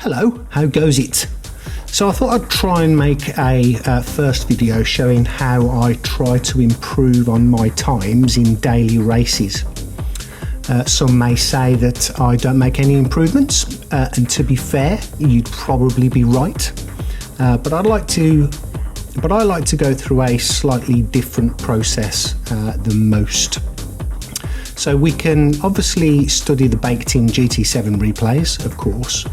Hello, how goes it? So I thought I'd try and make a first video showing how I try to improve on my times in daily races. Some may say that I don't make any improvements, and to be fair, you'd probably be right. But I like to go through a slightly different process than most. So we can obviously study the baked-in GT7 replays, of course.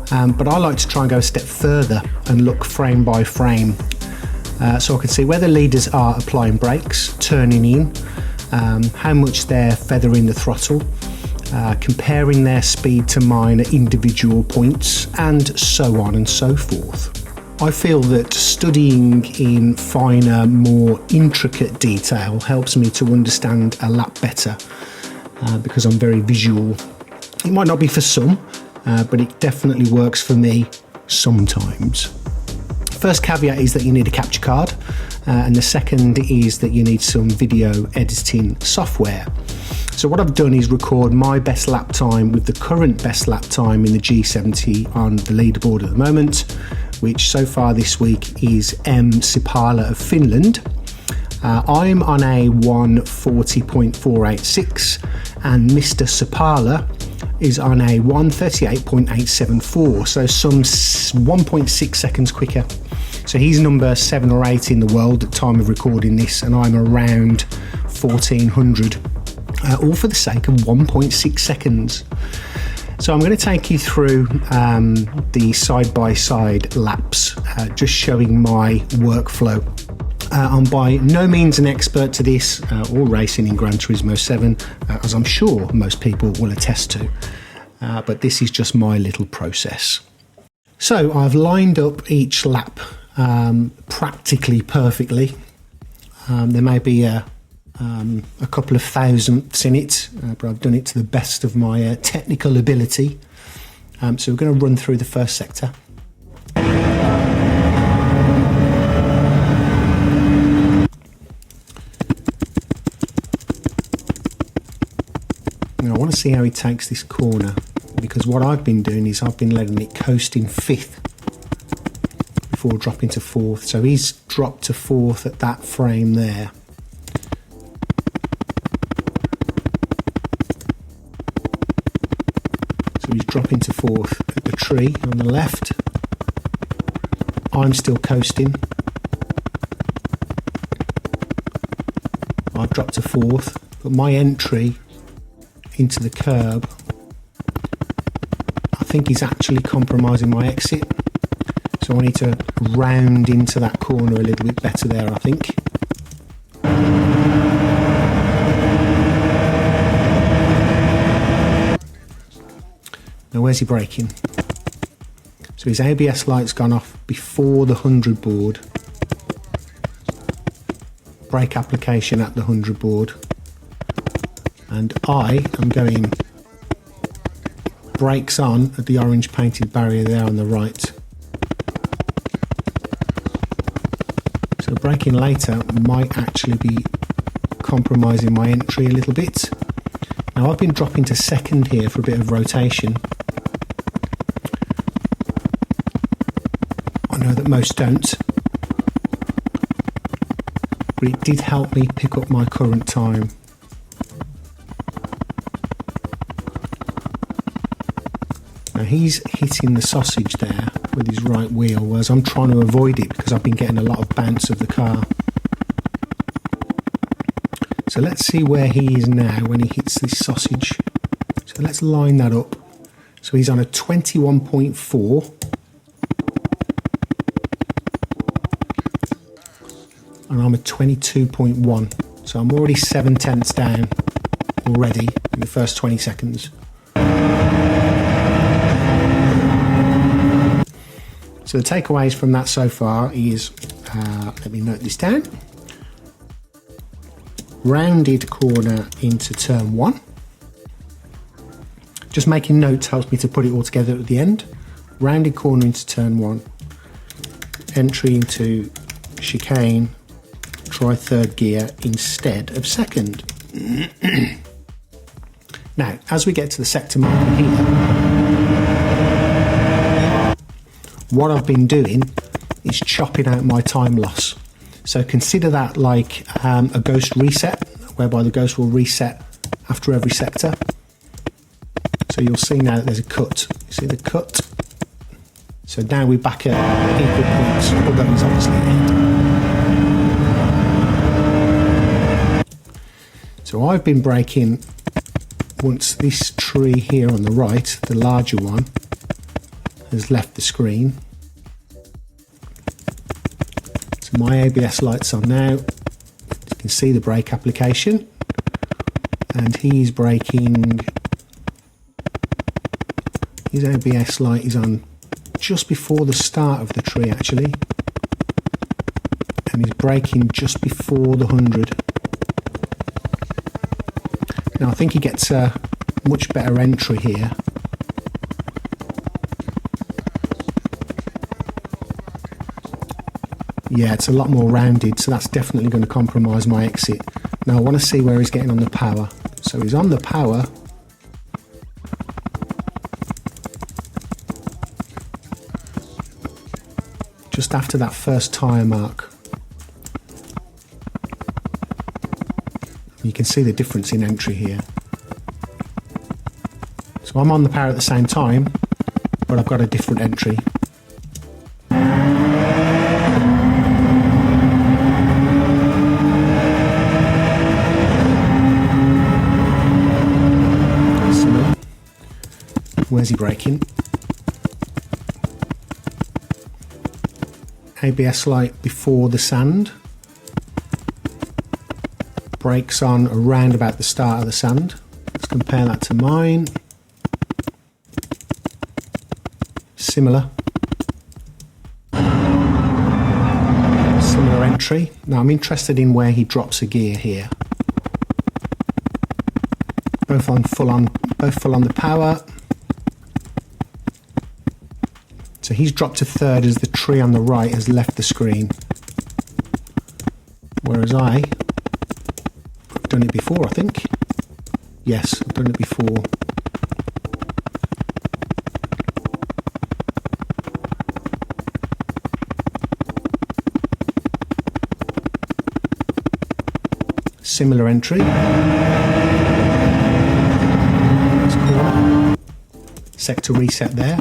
But I like to try and go a step further and look frame by frame, so I can see where the leaders are applying brakes, turning in, how much they're feathering the throttle, comparing their speed to mine at individual points, and so on and so forth. I feel that studying in finer, more intricate detail helps me to understand a lap better, because I'm very visual. It might not be for some, but it definitely works for me sometimes. First caveat is that you need a capture card, and the second is that you need some video editing software. So what I've done is record my best lap time with the current best lap time in the G70 on the leaderboard at the moment, which so far this week is M. Sipala of Finland. I'm on a 1:40.486 and Mr. Sipala is on a 1:38.874, so some 1.6 seconds quicker. So he's number 7 or 8 in the world at time of recording this, and I'm around 1400, all for the sake of 1.6 seconds. So I'm going to take you through the side-by-side laps, just showing my workflow. I'm by no means an expert to this or racing in Gran Turismo 7, as I'm sure most people will attest to, but this is just my little process. So I've lined up each lap practically perfectly. There may be a couple of thousandths in it, but I've done it to the best of my technical ability. So we're going to run through the first sector. I want to see how he takes this corner, because what I've been doing is I've been letting it coast in 5th before dropping to 4th. So he's dropped to 4th at that frame there. So he's dropping to 4th at the tree on the left. I'm still coasting. I've dropped to 4th, but my entry into the curb, I think he's actually compromising my exit, so I need to round into that corner a little bit better there, I think. Now where's he braking? So his ABS light's gone off before the 100 board, brake application at the 100 board, and I am going brakes on at the orange painted barrier there on the right. So braking later might actually be compromising my entry a little bit. Now I've been dropping to 2nd here for a bit of rotation. I know that most don't, but it did help me pick up my current time. Now he's hitting the sausage there with his right wheel, whereas I'm trying to avoid it because I've been getting a lot of bounce of the car. So let's see where he is now when he hits this sausage. So let's line that up. So he's on a 21.4. And I'm a 22.1. So I'm already 7/10ths down already in the first 20 seconds. So the takeaways from that so far is, let me note this down, rounded corner into turn 1. Just making notes helps me to put it all together at the end. Rounded corner into turn 1, entry into chicane, try 3rd gear instead of 2nd. Now, as we get to the sector marker here, what I've been doing is chopping out my time loss. So consider that like a ghost reset, whereby the ghost will reset after every sector. So you'll see now that there's a cut. You see the cut? So now we're back at equal points, although he's obviously ahead. So I've been braking once this tree here on the right, the larger one, has left the screen. So my ABS light's on now. You can see the brake application, and he's braking. His ABS light is on just before the start of the tree actually, and he's braking just before the 100. Now I think he gets a much better entry here. Yeah, it's a lot more rounded, so that's definitely going to compromise my exit. Now I want to see where he's getting on the power. So he's on the power. Just after that first tyre mark. You can see the difference in entry here. So I'm on the power at the same time, but I've got a different entry. Similar. Where's he braking? ABS light before the sand. Brakes on around about the start of the sand. Let's compare that to mine. Similar. Similar entry. Now I'm interested in where he drops a gear here. Both full on the power. So he's dropped to third as the tree on the right has left the screen. Whereas I've done it before, I think. Yes, I've done it before. Similar entry. Sector reset there.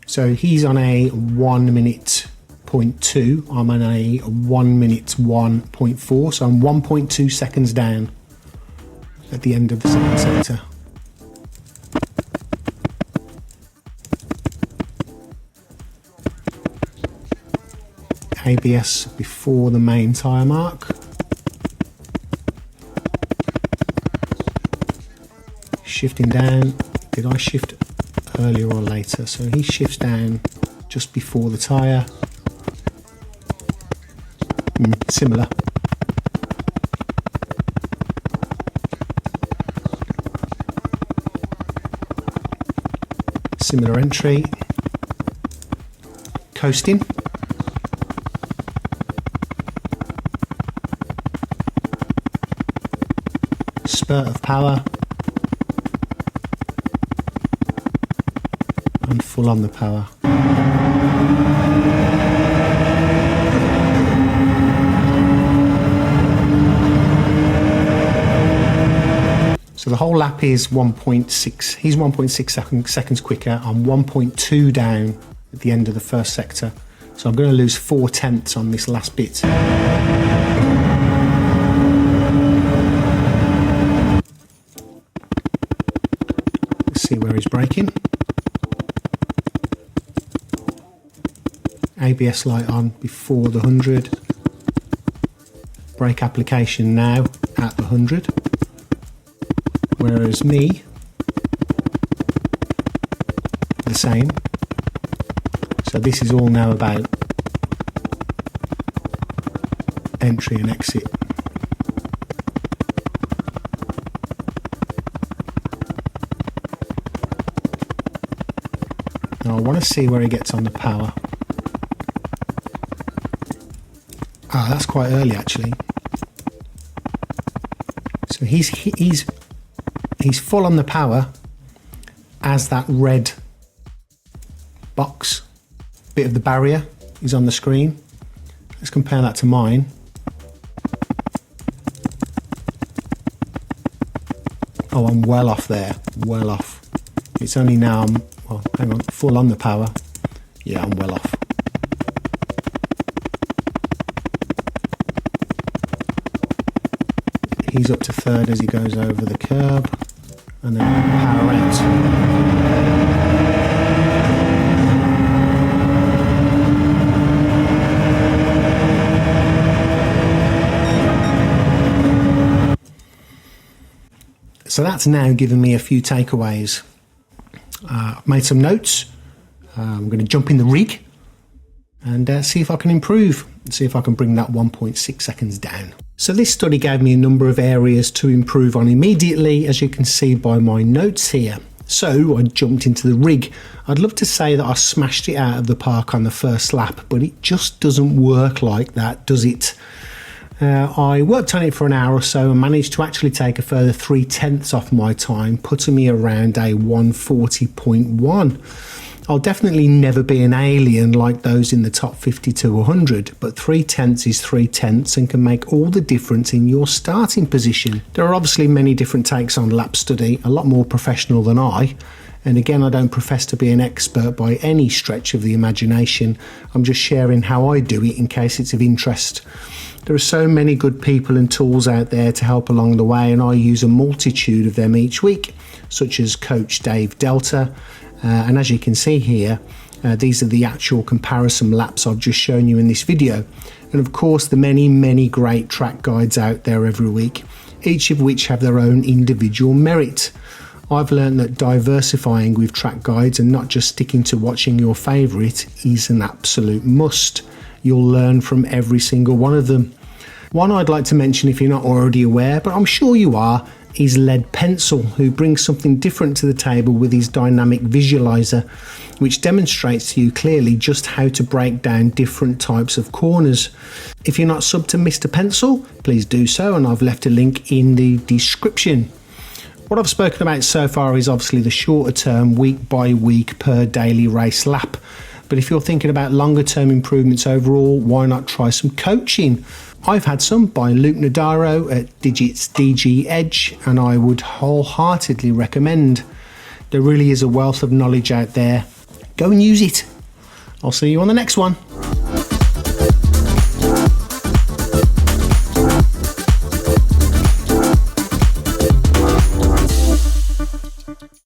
So he's on a 1 minute 0.2, I'm on a 1 minute 1.4, so I'm 1.2 seconds down at the end of the second sector. ABS before the main tyre mark. Shifting down. Did I shift earlier or later? So he shifts down just before the tyre. Similar. Similar entry. Coasting. Spurt of power. And full on the power. So the whole lap is 1.6. He's 1.6 seconds quicker. I'm 1.2 down at the end of the first sector. So I'm going to lose 4/10 on this last bit. Let's see where he's braking. ABS light on before the 100. Brake application now at the 100. Whereas me, the same. So this is all now about entry and exit. Now I want to see where he gets on the power. Ah, that's quite early actually. So he's full on the power as that red box bit of the barrier is on the screen. Let's compare that to mine. Oh, I'm well off there, well off. It's only now I'm, well, hang on, full on the power. Yeah, I'm well off. He's up to third as he goes over the curb, and then power out. So that's now given me a few takeaways. Made some notes. I'm going to jump in the rig and see if I can improve, see if I can bring that 1.6 seconds down. So this study gave me a number of areas to improve on immediately, as you can see by my notes here. So I jumped into the rig. I'd love to say that I smashed it out of the park on the first lap, but it just doesn't work like that, does it? I worked on it for an hour or so and managed to actually take a further 3/10 off my time, putting me around a 140.1. I'll definitely never be an alien like those in the top 50 to 100, but 3/10 is 3/10 and can make all the difference in your starting position. There are obviously many different takes on lap study, a lot more professional than I. And again, I don't profess to be an expert by any stretch of the imagination. I'm just sharing how I do it in case it's of interest. There are so many good people and tools out there to help along the way, and I use a multitude of them each week, such as Coach Dave Delta. And as you can see here, these are the actual comparison laps I've just shown you in this video. And of course, the many great track guides out there every week, each of which have their own individual merit. I've learned that diversifying with track guides and not just sticking to watching your favourite is an absolute must. You'll learn from every single one of them. One I'd like to mention, if you're not already aware, but I'm sure you are, is Ledpencil, who brings something different to the table with his dynamic visualizer, which demonstrates to you clearly just how to break down different types of corners. If you're not subbed to Mr. Pencil, please do so, and I've left a link in the description. What I've spoken about so far is obviously the shorter term, week by week per daily race lap. But if you're thinking about longer term improvements overall, why not try some coaching? I've had some by Luc Nodaro at Digits DG Edge, and I would wholeheartedly recommend. There really is a wealth of knowledge out there. Go and use it. I'll see you on the next one.